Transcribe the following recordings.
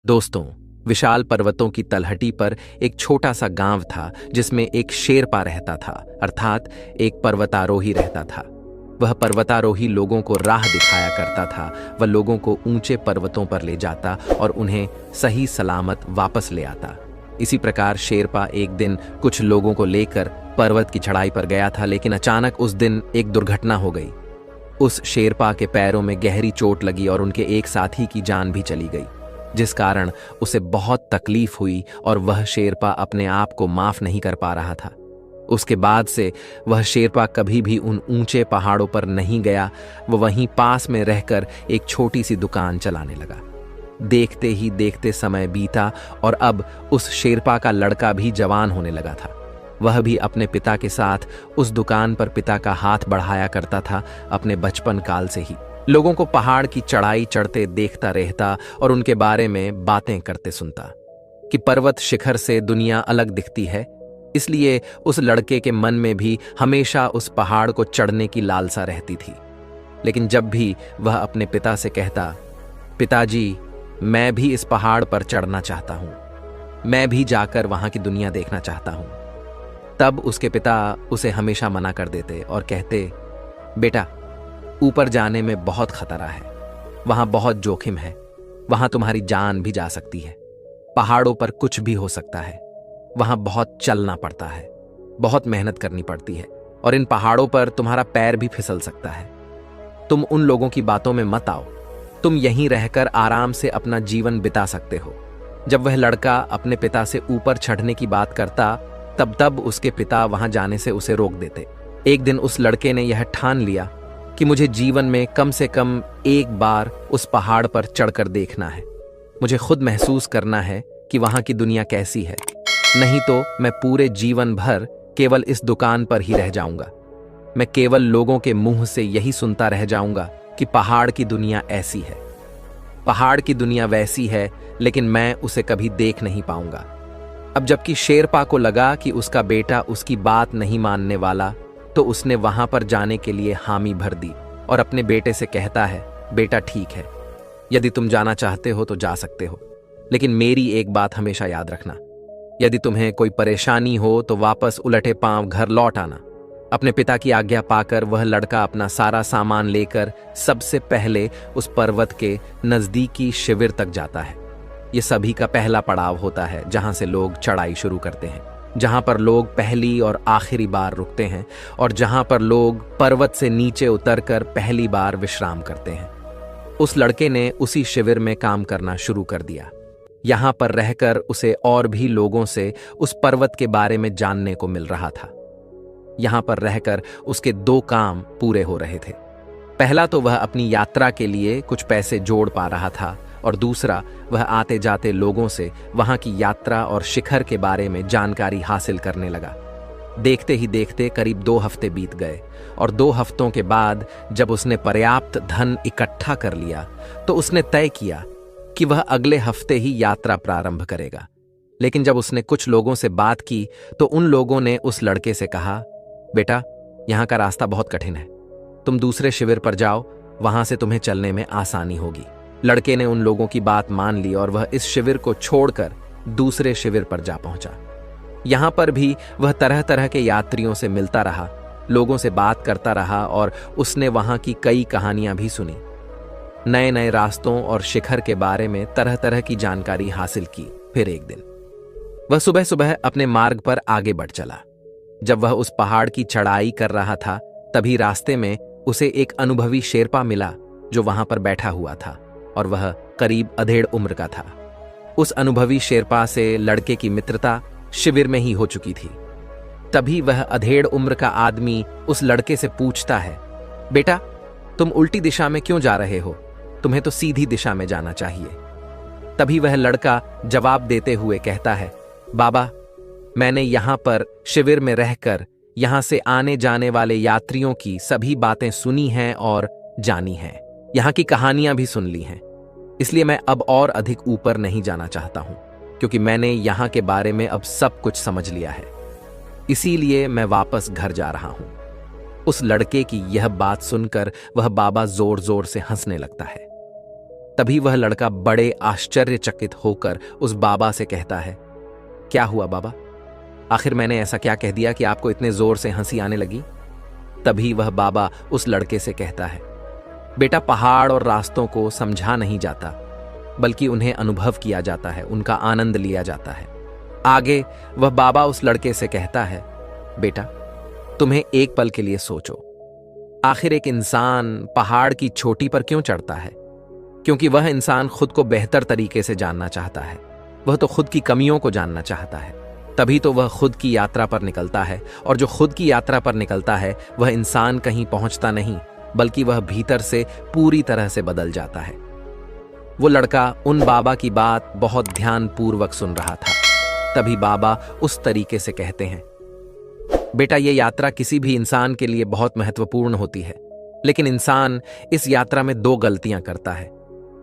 दोस्तों, विशाल पर्वतों की तलहटी पर एक छोटा सा गांव था जिसमें एक शेरपा रहता था, अर्थात एक पर्वतारोही रहता था। वह पर्वतारोही लोगों को राह दिखाया करता था। वह लोगों को ऊंचे पर्वतों पर ले जाता और उन्हें सही सलामत वापस ले आता। इसी प्रकार शेरपा एक दिन कुछ लोगों को लेकर पर्वत की चढ़ाई पर गया था, लेकिन अचानक उस दिन एक दुर्घटना हो गई। उस शेरपा के पैरों में गहरी चोट लगी और उनके एक साथी की जान भी चली गई, जिस कारण उसे बहुत तकलीफ हुई और वह शेरपा अपने आप को माफ नहीं कर पा रहा था। उसके बाद से वह शेरपा कभी भी उन ऊंचे पहाड़ों पर नहीं गया। वह वहीं पास में रहकर एक छोटी सी दुकान चलाने लगा। देखते ही देखते समय बीता और अब उस शेरपा का लड़का भी जवान होने लगा था। वह भी अपने पिता के साथ उस दुकान पर पिता का हाथ बढ़ाया करता था। अपने बचपन काल से ही लोगों को पहाड़ की चढ़ाई चढ़ते देखता रहता और उनके बारे में बातें करते सुनता कि पर्वत शिखर से दुनिया अलग दिखती है। इसलिए उस लड़के के मन में भी हमेशा उस पहाड़ को चढ़ने की लालसा रहती थी। लेकिन जब भी वह अपने पिता से कहता, पिताजी, मैं भी इस पहाड़ पर चढ़ना चाहता हूं, मैं भी जाकर वहां की दुनिया देखना चाहता हूं, तब उसके पिता उसे हमेशा मना कर देते और कहते, बेटा, ऊपर जाने में बहुत खतरा है, वहां बहुत जोखिम है, वहां तुम्हारी जान भी जा सकती है, पहाड़ों पर कुछ भी हो सकता है, वहां बहुत चलना पड़ता है, बहुत मेहनत करनी पड़ती है और इन पहाड़ों पर तुम्हारा पैर भी फिसल सकता है। तुम उन लोगों की बातों में मत आओ, तुम यहीं रहकर आराम से अपना जीवन बिता सकते हो। जब वह लड़का अपने पिता से ऊपर चढ़ने की बात करता, तब उसके पिता वहां जाने से उसे रोक देते। एक दिन उस लड़के ने यह ठान लिया कि मुझे जीवन में कम से कम एक बार उस पहाड़ पर चढ़कर देखना है। मुझे खुद महसूस करना है कि वहां की दुनिया कैसी है, नहीं तो मैं पूरे जीवन भर केवल इस दुकान पर ही रह जाऊंगा। मैं केवल लोगों के मुंह से यही सुनता रह जाऊंगा कि पहाड़ की दुनिया ऐसी है, पहाड़ की दुनिया वैसी है, लेकिन मैं उसे कभी देख नहीं पाऊंगा। अब जबकि शेरपा को लगा कि उसका बेटा उसकी बात नहीं मानने वाला, तो उसने वहां पर जाने के लिए हामी भर दी और अपने बेटे से कहता है, बेटा ठीक है, यदि तुम जाना चाहते हो तो जा सकते हो, लेकिन मेरी एक बात हमेशा याद रखना, यदि तुम्हें कोई परेशानी हो तो वापस उलटे पांव घर लौट आना। अपने पिता की आज्ञा पाकर वह लड़का अपना सारा सामान लेकर सबसे पहले उस पर्वत के नजदीकी शिविर तक जाता है। यह सभी का पहला पड़ाव होता है जहां से लोग चढ़ाई शुरू करते हैं, जहां पर लोग पहली और आखिरी बार रुकते हैं और जहां पर लोग पर्वत से नीचे उतरकर पहली बार विश्राम करते हैं। उस लड़के ने उसी शिविर में काम करना शुरू कर दिया। यहां पर रहकर उसे और भी लोगों से उस पर्वत के बारे में जानने को मिल रहा था। यहां पर रहकर उसके दो काम पूरे हो रहे थे। पहला तो वह अपनी यात्रा के लिए कुछ पैसे जोड़ पा रहा था और दूसरा, वह आते जाते लोगों से वहां की यात्रा और शिखर के बारे में जानकारी हासिल करने लगा। देखते ही देखते करीब 2 हफ्ते बीत गए और 2 हफ्तों के बाद जब उसने पर्याप्त धन इकट्ठा कर लिया तो उसने तय किया कि वह अगले हफ्ते ही यात्रा प्रारंभ करेगा। लेकिन जब उसने कुछ लोगों से बात की तो उन लोगों ने उस लड़के से कहा, बेटा, यहां का रास्ता बहुत कठिन है, तुम दूसरे शिविर पर जाओ, वहां से तुम्हें चलने में आसानी होगी। लड़के ने उन लोगों की बात मान ली और वह इस शिविर को छोड़कर दूसरे शिविर पर जा पहुंचा। यहां पर भी वह तरह तरह के यात्रियों से मिलता रहा, लोगों से बात करता रहा और उसने वहां की कई कहानियां भी सुनी। नए नए रास्तों और शिखर के बारे में तरह तरह की जानकारी हासिल की। फिर एक दिन वह सुबह सुबह अपने मार्ग पर आगे बढ़ चला। जब वह उस पहाड़ की चढ़ाई कर रहा था, तभी रास्ते में उसे एक अनुभवी शेरपा मिला जो वहां पर बैठा हुआ था और वह करीब अधेड़ उम्र का था। उस अनुभवी शेरपा से लड़के की मित्रता शिविर में ही हो चुकी थी। तभी वह अधेड़ उम्र का आदमी उस लड़के से पूछता है, बेटा, तुम उल्टी दिशा में क्यों जा रहे हो? तुम्हें तो सीधी दिशा में जाना चाहिए। तभी वह लड़का जवाब देते हुए कहता है, बाबा, मैंने यहां पर शिविर में रहकर यहां से आने जाने वाले यात्रियों की सभी बातें सुनी हैं और जानी हैं, यहां की कहानियां भी सुन ली हैं। इसलिए मैं अब और अधिक ऊपर नहीं जाना चाहता हूं, क्योंकि मैंने यहां के बारे में अब सब कुछ समझ लिया है। इसीलिए मैं वापस घर जा रहा हूं। उस लड़के की यह बात सुनकर वह बाबा जोर जोर से हंसने लगता है। तभी वह लड़का बड़े आश्चर्यचकित होकर उस बाबा से कहता है, क्या हुआ बाबा? आखिर मैंने ऐसा क्या कह दिया कि आपको इतने जोर से हंसी आने लगी? तभी वह बाबा उस लड़के से कहता है, बेटा, पहाड़ और रास्तों को समझा नहीं जाता, बल्कि उन्हें अनुभव किया जाता है, उनका आनंद लिया जाता है। आगे वह बाबा उस लड़के से कहता है, बेटा, तुम्हें एक पल के लिए सोचो, आखिर एक इंसान पहाड़ की चोटी पर क्यों चढ़ता है? क्योंकि वह इंसान खुद को बेहतर तरीके से जानना चाहता है। वह तो खुद की कमियों को जानना चाहता है, तभी तो वह खुद की यात्रा पर निकलता है। और जो खुद की यात्रा पर निकलता है वह इंसान कहीं पहुंचता नहीं, बल्कि वह भीतर से पूरी तरह से बदल जाता है। वो लड़का उन बाबा की बात बहुत ध्यानपूर्वक सुन रहा था। तभी बाबा उस तरीके से कहते हैं, बेटा, ये यात्रा किसी भी इंसान के लिए बहुत महत्वपूर्ण होती है, लेकिन इंसान इस यात्रा में 2 गलतियां करता है।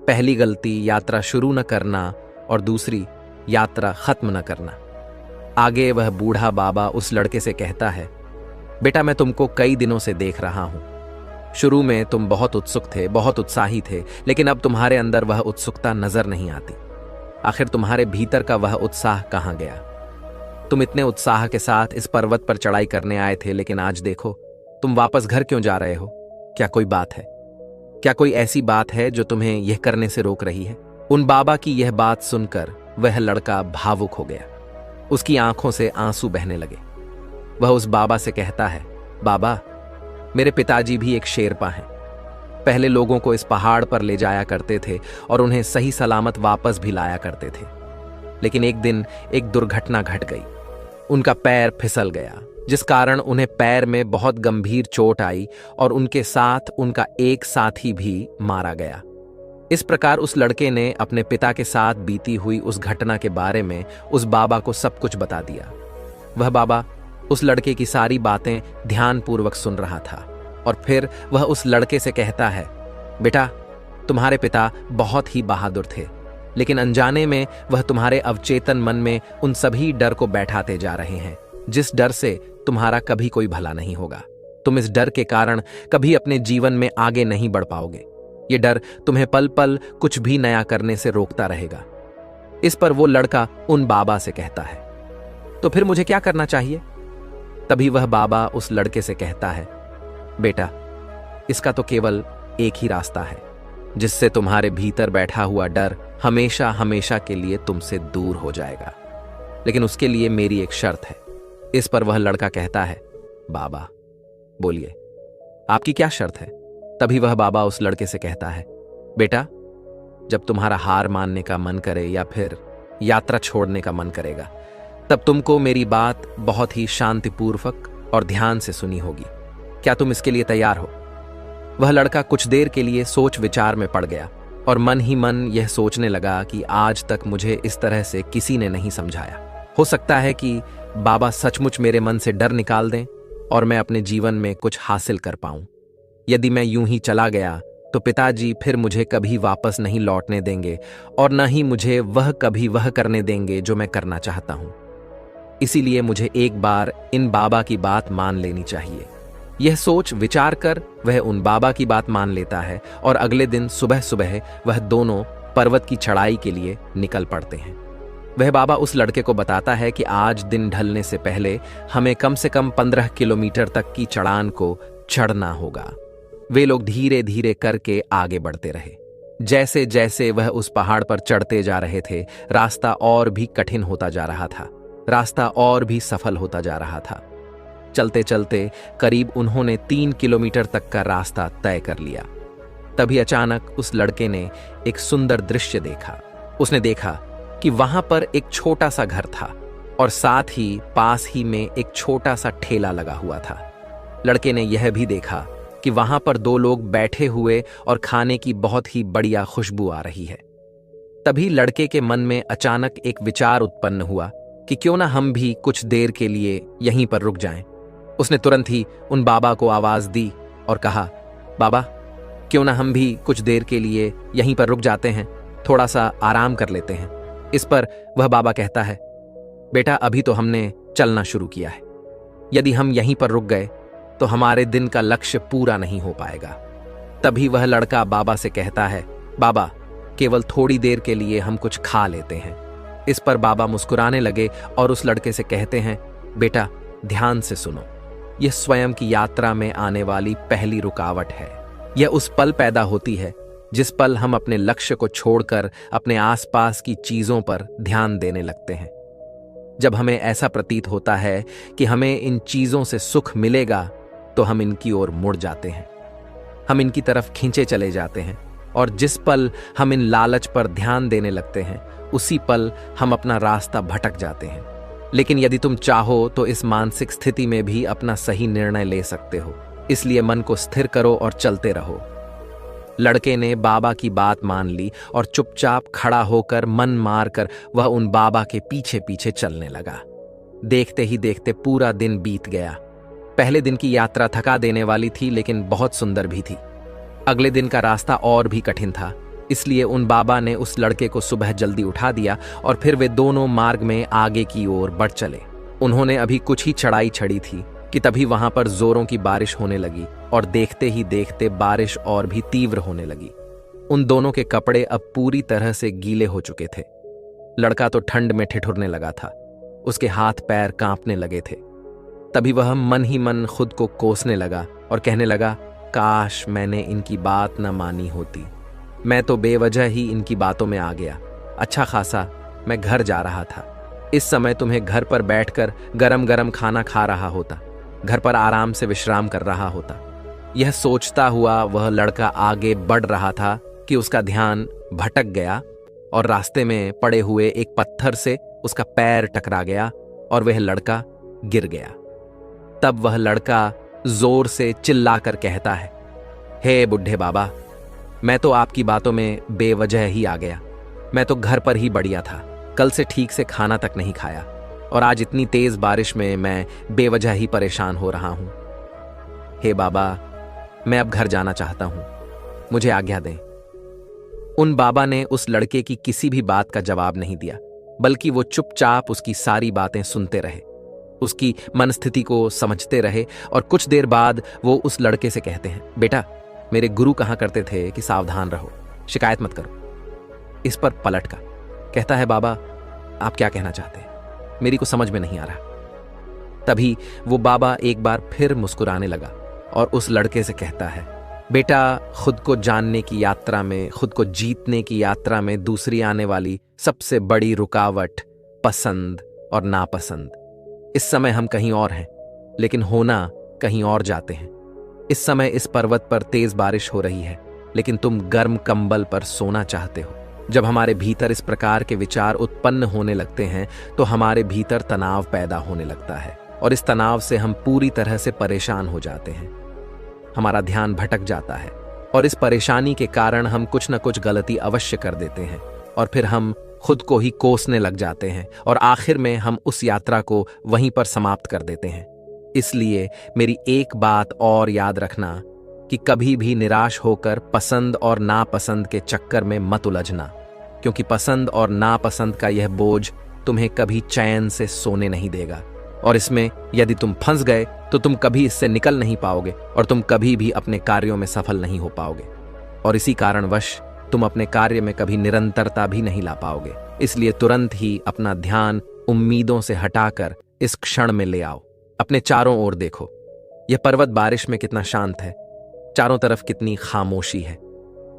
पहली गलती यात्रा शुरू न करना और दूसरी यात्रा खत्म न करना। आगे वह बूढ़ा बाबा उस लड़के से कहता है, बेटा, मैं तुमको कई दिनों से देख रहा हूं। शुरू में तुम बहुत उत्सुक थे, बहुत उत्साही थे, लेकिन अब तुम्हारे अंदर वह उत्सुकता नजर नहीं आती। आखिर तुम्हारे भीतर का वह उत्साह कहां गया? तुम इतने उत्साह के साथ इस पर्वत पर चढ़ाई करने आए थे, लेकिन आज देखो, तुम वापस घर क्यों जा रहे हो? क्या कोई बात है? क्या कोई ऐसी बात है जो तुम्हें यह करने से रोक रही है? उन बाबा की यह बात सुनकर वह लड़का भावुक हो गया। उसकी आंखों से आंसू बहने लगे। वह उस बाबा से कहता है, बाबा, मेरे पिताजी भी एक शेरपा हैं। पहले लोगों को इस पहाड़ पर ले जाया करते थे और उन्हें सही सलामत वापस भी लाया करते थे। लेकिन एक दिन एक दुर्घटना घट गई। उनका पैर फिसल गया, जिस कारण उन्हें पैर में बहुत गंभीर चोट आई और उनके साथ उनका एक साथी भी मारा गया। इस प्रकार उस लड़के ने अपने पिता के साथ बीती हुई उस घटना के बारे में उस बाबा को सब कुछ बता दिया। वह बाबा उस लड़के की सारी बातें ध्यानपूर्वक सुन रहा था और फिर वह उस लड़के से कहता है, बेटा, तुम्हारे पिता बहुत ही बहादुर थे, लेकिन अनजाने में वह तुम्हारे अवचेतन मन में उन सभी डर को बैठाते जा रहे हैं, जिस डर से तुम्हारा कभी कोई भला नहीं होगा। तुम इस डर के कारण कभी अपने जीवन में आगे नहीं बढ़ पाओगे। ये डर तुम्हें पल पल कुछ भी नया करने से रोकता रहेगा। इस पर वो लड़का उन बाबा से कहता है, तो फिर मुझे क्या करना चाहिए? तभी वह बाबा उस लड़के से कहता है, बेटा, इसका तो केवल एक ही रास्ता है, जिससे तुम्हारे भीतर बैठा हुआ डर हमेशा हमेशा के लिए तुमसे दूर हो जाएगा। लेकिन उसके लिए मेरी एक शर्त है। इस पर वह लड़का कहता है, बाबा, बोलिए, आपकी क्या शर्त है? तभी वह बाबा उस लड़के से कहता है, बेटा, जब तुम्हारा हार मानने का मन करे या फिर यात्रा छोड़ने का मन करेगा, तब तुमको मेरी बात बहुत ही शांतिपूर्वक और ध्यान से सुनी होगी। क्या तुम इसके लिए तैयार हो? वह लड़का कुछ देर के लिए सोच विचार में पड़ गया और मन ही मन यह सोचने लगा कि आज तक मुझे इस तरह से किसी ने नहीं समझाया। हो सकता है कि बाबा सचमुच मेरे मन से डर निकाल दें और मैं अपने जीवन में कुछ हासिल कर पाऊं। यदि मैं यूं ही चला गया तो पिताजी फिर मुझे कभी वापस नहीं लौटने देंगे और न ही मुझे वह कभी वह करने देंगे जो मैं करना चाहता हूं। इसीलिए मुझे एक बार इन बाबा की बात मान लेनी चाहिए। यह सोच विचार कर वह उन बाबा की बात मान लेता है और अगले दिन सुबह सुबह वह दोनों पर्वत की चढ़ाई के लिए निकल पड़ते हैं। वह बाबा उस लड़के को बताता है कि आज दिन ढलने से पहले हमें कम से कम 15 किलोमीटर तक की चढ़ान को चढ़ना होगा। वे लोग धीरे धीरे करके आगे बढ़ते रहे। जैसे जैसे वह उस पहाड़ पर चढ़ते जा रहे थे, रास्ता और भी कठिन होता जा रहा था, रास्ता और भी सफल होता जा रहा था। चलते चलते करीब उन्होंने 3 किलोमीटर तक का रास्ता तय कर लिया। तभी अचानक उस लड़के ने एक सुंदर दृश्य देखा। उसने देखा कि वहां पर एक छोटा सा घर था और साथ ही पास ही में एक छोटा सा ठेला लगा हुआ था। लड़के ने यह भी देखा कि वहां पर 2 लोग बैठे हुए और खाने की बहुत ही बढ़िया खुशबू आ रही है। तभी लड़के के मन में अचानक एक विचार उत्पन्न हुआ कि क्यों ना हम भी कुछ देर के लिए यहीं पर रुक जाएं। उसने तुरंत ही उन बाबा को आवाज दी और कहा, बाबा, क्यों ना हम भी कुछ देर के लिए यहीं पर रुक जाते हैं, थोड़ा सा आराम कर लेते हैं। इस पर वह बाबा कहता है, बेटा, अभी तो हमने चलना शुरू किया है। यदि हम यहीं पर रुक गए तो हमारे दिन का लक्ष्य पूरा नहीं हो पाएगा। तभी वह लड़का बाबा से कहता है, बाबा, केवल थोड़ी देर के लिए हम कुछ खा लेते हैं। इस पर बाबा मुस्कुराने लगे और उस लड़के से कहते हैं, बेटा ध्यान से सुनो, यह स्वयं की यात्रा में आने वाली पहली रुकावट है। यह उस पल पैदा होती है जिस पल हम अपने लक्ष्य को छोड़कर अपने आसपास की चीजों पर ध्यान देने लगते हैं। जब हमें ऐसा प्रतीत होता है कि हमें इन चीजों से सुख मिलेगा तो हम इनकी ओर मुड़ जाते हैं, हम इनकी तरफ खींचे चले जाते हैं, और जिस पल हम इन लालच पर ध्यान देने लगते हैं उसी पल हम अपना रास्ता भटक जाते हैं। लेकिन यदि तुम चाहो तो इस मानसिक स्थिति में भी अपना सही निर्णय ले सकते हो, इसलिए मन को स्थिर करो और चलते रहो। लड़के ने बाबा की बात मान ली और चुपचाप खड़ा होकर मन मारकर वह उन बाबा के पीछे पीछे चलने लगा। देखते ही देखते पूरा दिन बीत गया। पहले दिन की यात्रा थका देने वाली थी लेकिन बहुत सुंदर भी थी। अगले दिन का रास्ता और भी कठिन था, इसलिए उन बाबा ने उस लड़के को सुबह जल्दी उठा दिया और फिर वे दोनों मार्ग में आगे की ओर बढ़ चले। उन्होंने अभी कुछ ही चढ़ाई चढ़ी थी कि तभी वहां पर जोरों की बारिश होने लगी और देखते ही देखते बारिश और भी तीव्र होने लगी। उन दोनों के कपड़े अब पूरी तरह से गीले हो चुके थे। लड़का तो ठंड में ठिठुरने लगा था, उसके हाथ पैर कांपने लगे थे। तभी वह मन ही मन खुद को कोसने लगा और कहने लगा, काश मैंने इनकी बात न मानी होती, मैं तो बेवजह ही इनकी बातों में आ गया। अच्छा खासा मैं घर जा रहा था, इस समय तुम्हें घर पर बैठकर गरम गरम खाना खा रहा होता, घर पर आराम से विश्राम कर रहा होता। यह सोचता हुआ वह लड़का आगे बढ़ रहा था कि उसका ध्यान भटक गया और रास्ते में पड़े हुए एक पत्थर से उसका पैर टकरा गया और वह लड़का गिर गया। तब वह लड़का जोर से चिल्लाकर कहता है, हे बुढ़े बाबा, मैं तो आपकी बातों में बेवजह ही आ गया। मैं तो घर पर ही बढ़िया था, कल से ठीक से खाना तक नहीं खाया और आज इतनी तेज बारिश में मैं बेवजह ही परेशान हो रहा हूं। हे बाबा, मैं अब घर जाना चाहता हूं, मुझे आज्ञा दें। उन बाबा ने उस लड़के की किसी भी बात का जवाब नहीं दिया, बल्कि वो चुपचाप उसकी सारी बातें सुनते रहे, उसकी मनस्थिति को समझते रहे। और कुछ देर बाद वो उस लड़के से कहते हैं, बेटा मेरे गुरु कहा करते थे कि सावधान रहो, शिकायत मत करो। इस पर पलट का कहता है, बाबा आप क्या कहना चाहते हैं, मेरी को समझ में नहीं आ रहा। तभी वो बाबा एक बार फिर मुस्कुराने लगा और उस लड़के से कहता है, बेटा खुद को जानने की यात्रा में, खुद को जीतने की यात्रा में दूसरी आने वाली सबसे बड़ी रुकावट पसंद और नापसंद। इस समय हम कहीं और हैं लेकिन होना कहीं और जाते हैं। इस समय इस पर्वत पर तेज बारिश हो रही है लेकिन तुम गर्म कंबल पर सोना चाहते हो। जब हमारे भीतर इस प्रकार के विचार उत्पन्न होने लगते हैं तो हमारे भीतर तनाव पैदा होने लगता है और इस तनाव से हम पूरी तरह से परेशान हो जाते हैं। हमारा ध्यान भटक जाता है और इस परेशानी के कारण हम कुछ न कुछ गलती अवश्य कर देते हैं और फिर हम खुद को ही कोसने लग जाते हैं और आखिर में हम उस यात्रा को वहीं पर समाप्त कर देते हैं। इसलिए मेरी एक बात और याद रखना कि कभी भी निराश होकर पसंद और नापसंद के चक्कर में मत उलझना, क्योंकि पसंद और नापसंद का यह बोझ तुम्हें कभी चैन से सोने नहीं देगा और इसमें यदि तुम फंस गए तो तुम कभी इससे निकल नहीं पाओगे और तुम कभी भी अपने कार्यों में सफल नहीं हो पाओगे और इसी कारणवश तुम अपने कार्य में कभी निरंतरता भी नहीं ला पाओगे। इसलिए तुरंत ही अपना ध्यान उम्मीदों से हटाकर इस क्षण में ले आओ। अपने चारों ओर देखो, यह पर्वत बारिश में कितना शांत है, चारों तरफ कितनी खामोशी है।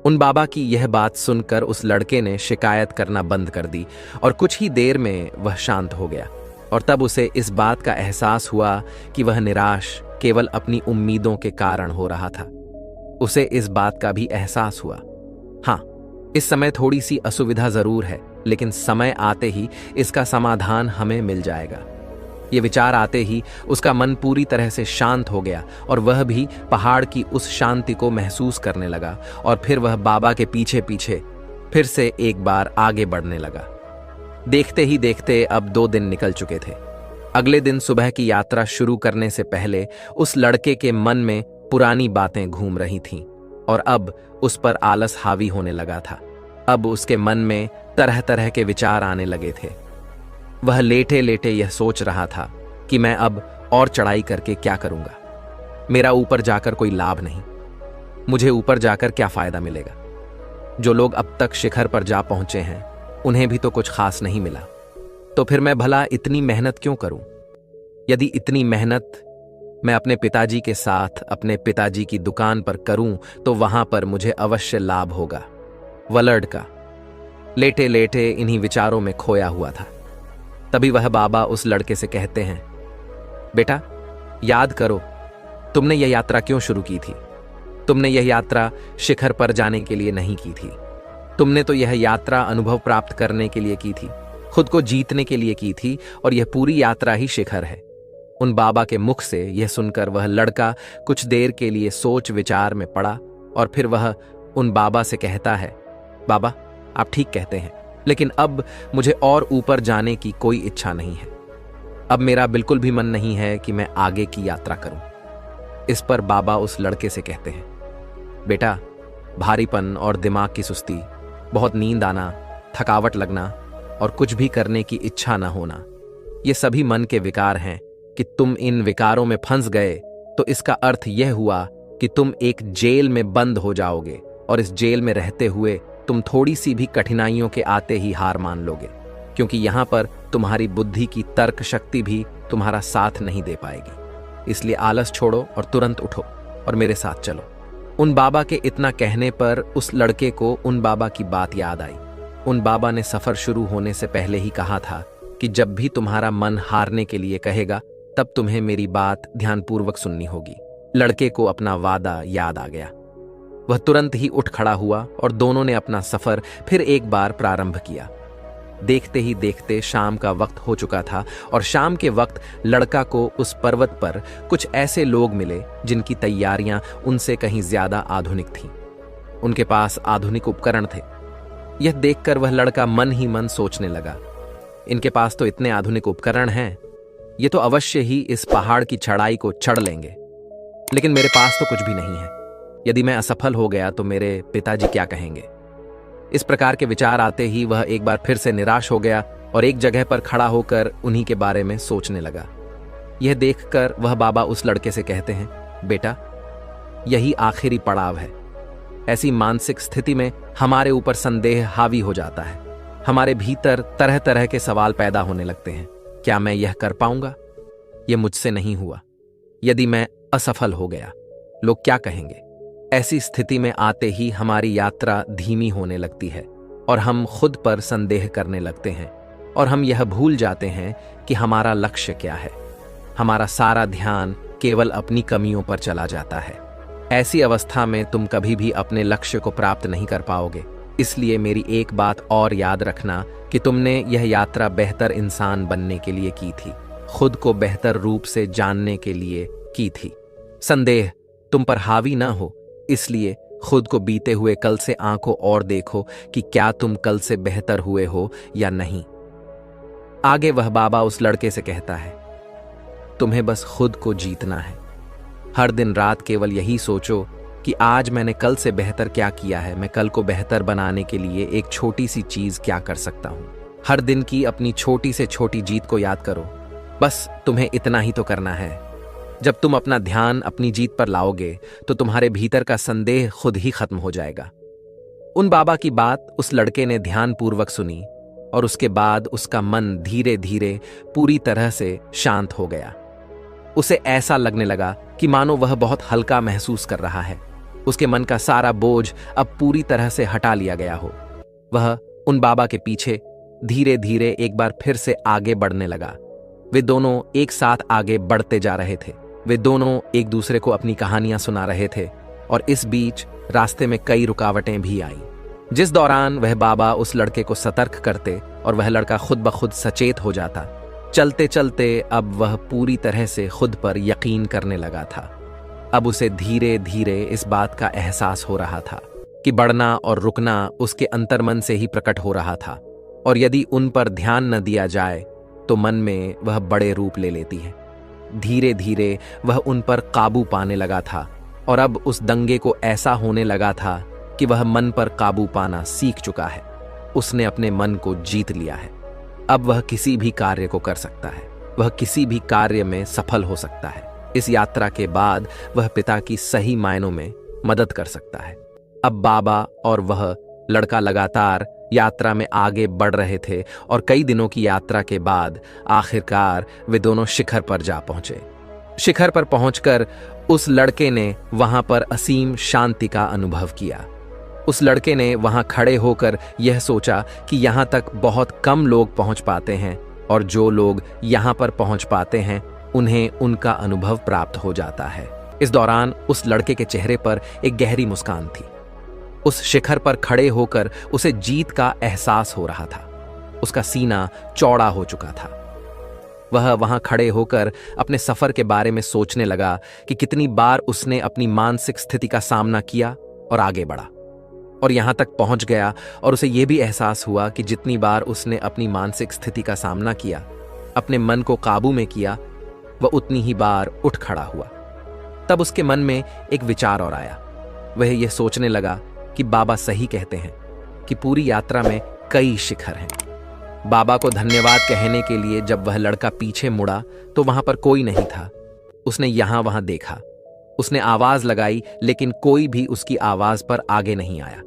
उन बाबा की यह बात सुनकर उस लड़के ने शिकायत करना बंद कर दी और कुछ ही देर में वह शांत हो गया और तब उसे इस बात का एहसास हुआ कि वह निराश केवल अपनी उम्मीदों के कारण हो रहा था। उसे इस बात का भी एहसास हुआ, हाँ इस समय थोड़ी सी असुविधा जरूर है लेकिन समय आते ही इसका समाधान हमें मिल जाएगा। ये विचार आते ही उसका मन पूरी तरह से शांत हो गया और वह भी पहाड़ की उस शांति को महसूस करने लगा और फिर वह बाबा के पीछे पीछे फिर से एक बार आगे बढ़ने लगा। देखते ही देखते अब 2 दिन निकल चुके थे। अगले दिन सुबह की यात्रा शुरू करने से पहले उस लड़के के मन में पुरानी बातें घूम रही थीं और अब उस पर आलस हावी होने लगा था। अब उसके मन में तरह तरह के विचार आने लगे थे। वह लेटे लेटे यह सोच रहा था कि मैं अब और चढ़ाई करके क्या करूंगा, मेरा ऊपर जाकर कोई लाभ नहीं, मुझे ऊपर जाकर क्या फायदा मिलेगा। जो लोग अब तक शिखर पर जा पहुंचे हैं उन्हें भी तो कुछ खास नहीं मिला, तो फिर मैं भला इतनी मेहनत क्यों करूं? यदि इतनी मेहनत मैं अपने पिताजी के साथ अपने पिताजी की दुकान पर करूं तो वहां पर मुझे अवश्य लाभ होगा। वह लड़का लेटे लेटे इन्हीं विचारों में खोया हुआ था। तभी वह बाबा उस लड़के से कहते हैं, बेटा याद करो, तुमने यह यात्रा क्यों शुरू की थी? तुमने यह यात्रा शिखर पर जाने के लिए नहीं की थी। तुमने तो यह यात्रा अनुभव प्राप्त करने के लिए की थी, खुद को जीतने के लिए की थी, और यह पूरी यात्रा ही शिखर है। उन बाबा के मुख से यह सुनकर वह लड़का कुछ देर के लिए सोच विचार में पड़ा और फिर वह उन बाबा से कहता है, बाबा आप ठीक कहते हैं, लेकिन अब मुझे और ऊपर जाने की कोई इच्छा नहीं है। अब मेरा बिल्कुल भी मन नहीं है कि मैं आगे की यात्रा करूं। इस पर बाबा उस लड़के से कहते हैं, बेटा भारीपन और दिमाग की सुस्ती, बहुत नींद आना, थकावट लगना और कुछ भी करने की इच्छा न होना, ये सभी मन के विकार हैं। कि तुम इन विकारों में फंस गए तो इसका अर्थ यह हुआ कि तुम एक जेल में बंद हो जाओगे, और इस जेल में रहते हुए तुम थोड़ी सी भी कठिनाइयों के आते ही हार मान लोगे, क्योंकि यहां पर तुम्हारी बुद्धि की तर्क शक्ति भी तुम्हारा साथ नहीं दे पाएगी। इसलिए आलस छोड़ो और तुरंत उठो और मेरे साथ चलो। उन बाबा के इतना कहने पर उस लड़के को उन बाबा की बात याद आई। उन बाबा ने सफर शुरू होने से पहले ही कहा था कि जब भी तुम्हारा मन हारने के लिए कहेगा तब तुम्हें मेरी बात ध्यानपूर्वक सुननी होगी। लड़के को अपना वादा याद आ गया। वह तुरंत ही उठ खड़ा हुआ और दोनों ने अपना सफर फिर एक बार प्रारंभ किया। देखते ही देखते शाम का वक्त हो चुका था और शाम के वक्त लड़का को उस पर्वत पर कुछ ऐसे लोग मिले जिनकी तैयारियां उनसे कहीं ज्यादा आधुनिक थीं। उनके पास आधुनिक उपकरण थे। यह देखकर वह लड़का मन ही मन सोचने लगा, इनके पास तो इतने आधुनिक उपकरण हैं, ये तो अवश्य ही इस पहाड़ की चढ़ाई को चढ़ लेंगे, लेकिन मेरे पास तो कुछ भी नहीं है। यदि मैं असफल हो गया तो मेरे पिताजी क्या कहेंगे? इस प्रकार के विचार आते ही वह एक बार फिर से निराश हो गया और एक जगह पर खड़ा होकर उन्हीं के बारे में सोचने लगा। यह देखकर वह बाबा उस लड़के से कहते हैं, बेटा यही आखिरी पड़ाव है। ऐसी मानसिक स्थिति में हमारे ऊपर संदेह हावी हो जाता है। हमारे भीतर तरह तरह के सवाल पैदा होने लगते हैं। क्या मैं यह कर पाऊंगा? यह मुझसे नहीं हुआ। यदि मैं असफल हो गया, लोग क्या कहेंगे? ऐसी स्थिति में आते ही हमारी यात्रा धीमी होने लगती है और हम खुद पर संदेह करने लगते हैं और हम यह भूल जाते हैं कि हमारा लक्ष्य क्या है। हमारा सारा ध्यान केवल अपनी कमियों पर चला जाता है। ऐसी अवस्था में तुम कभी भी अपने लक्ष्य को प्राप्त नहीं कर पाओगे। इसलिए मेरी एक बात और याद रखना कि तुमने यह यात्रा बेहतर इंसान बनने के लिए की थी, खुद को बेहतर रूप से जानने के लिए की थी। संदेह तुम पर हावी ना हो, इसलिए खुद को बीते हुए कल से आंखों और देखो कि क्या तुम कल से बेहतर हुए हो या नहीं। आगे वह बाबा उस लड़के से कहता है, तुम्हें बस खुद को जीतना है। हर दिन रात केवल यही सोचो कि आज मैंने कल से बेहतर क्या किया है, मैं कल को बेहतर बनाने के लिए एक छोटी सी चीज क्या कर सकता हूं। हर दिन की अपनी छोटी से छोटी जीत को याद करो। बस तुम्हें इतना ही तो करना है। जब तुम अपना ध्यान अपनी जीत पर लाओगे तो तुम्हारे भीतर का संदेह खुद ही खत्म हो जाएगा। उन बाबा की बात उस लड़के ने ध्यानपूर्वक सुनी और उसके बाद उसका मन धीरे धीरे पूरी तरह से शांत हो गया। उसे ऐसा लगने लगा कि मानो वह बहुत हल्का महसूस कर रहा है। उसके मन का सारा बोझ अब पूरी तरह से हटा लिया गया हो। वह उन बाबा के पीछे धीरे धीरे एक बार फिर से आगे बढ़ने लगा। वे दोनों एक साथ आगे बढ़ते जा रहे थे। वे दोनों एक दूसरे को अपनी कहानियां सुना रहे थे और इस बीच रास्ते में कई रुकावटें भी आईं, जिस दौरान वह बाबा उस लड़के को सतर्क करते और वह लड़का खुद ब खुद सचेत हो जाता। चलते चलते अब वह पूरी तरह से खुद पर यकीन करने लगा था। अब उसे धीरे धीरे इस बात का एहसास हो रहा था कि बढ़ना और रुकना उसके अंतर्मन से ही प्रकट हो रहा था, और यदि उन पर ध्यान न दिया जाए तो मन में वह बड़े रूप ले लेती है। धीरे धीरे वह उन पर काबू पाने लगा था और अब उस दंगे को ऐसा होने लगा था कि वह मन पर काबू पाना सीख चुका है। उसने अपने मन को जीत लिया है। अब वह किसी भी कार्य को कर सकता है। वह किसी भी कार्य में सफल हो सकता है। इस यात्रा के बाद वह पिता की सही मायनों में मदद कर सकता है। अब बाबा और वह लड़का लगातार यात्रा में आगे बढ़ रहे थे और कई दिनों की यात्रा के बाद आखिरकार वे दोनों शिखर पर जा पहुंचे। शिखर पर पहुंचकर उस लड़के ने वहां पर असीम शांति का अनुभव किया। उस लड़के ने वहां खड़े होकर यह सोचा कि यहां तक बहुत कम लोग पहुंच पाते हैं और जो लोग यहां पर पहुंच पाते हैं उन्हें उनका अनुभव प्राप्त हो जाता है। इस दौरान उस लड़के के चेहरे पर एक गहरी मुस्कान थी। उस शिखर पर खड़े होकर उसे जीत का एहसास हो रहा था। उसका सीना चौड़ा हो चुका था। वह वहां खड़े होकर अपने सफर के बारे में सोचने लगा कि कितनी बार उसने अपनी मानसिक स्थिति का सामना किया और आगे बढ़ा और यहां तक पहुंच गया, और उसे यह भी एहसास हुआ कि जितनी बार उसने अपनी मानसिक स्थिति का सामना किया, अपने मन को काबू में किया, वह उतनी ही बार उठ खड़ा हुआ। तब उसके मन में एक विचार और आया। वह यह सोचने लगा कि बाबा सही कहते हैं कि पूरी यात्रा में कई शिखर हैं। बाबा को धन्यवाद कहने के लिए जब वह लड़का पीछे मुड़ा तो वहां पर कोई नहीं था। उसने यहां वहां देखा, उसने आवाज लगाई, लेकिन कोई भी उसकी आवाज पर आगे नहीं आया।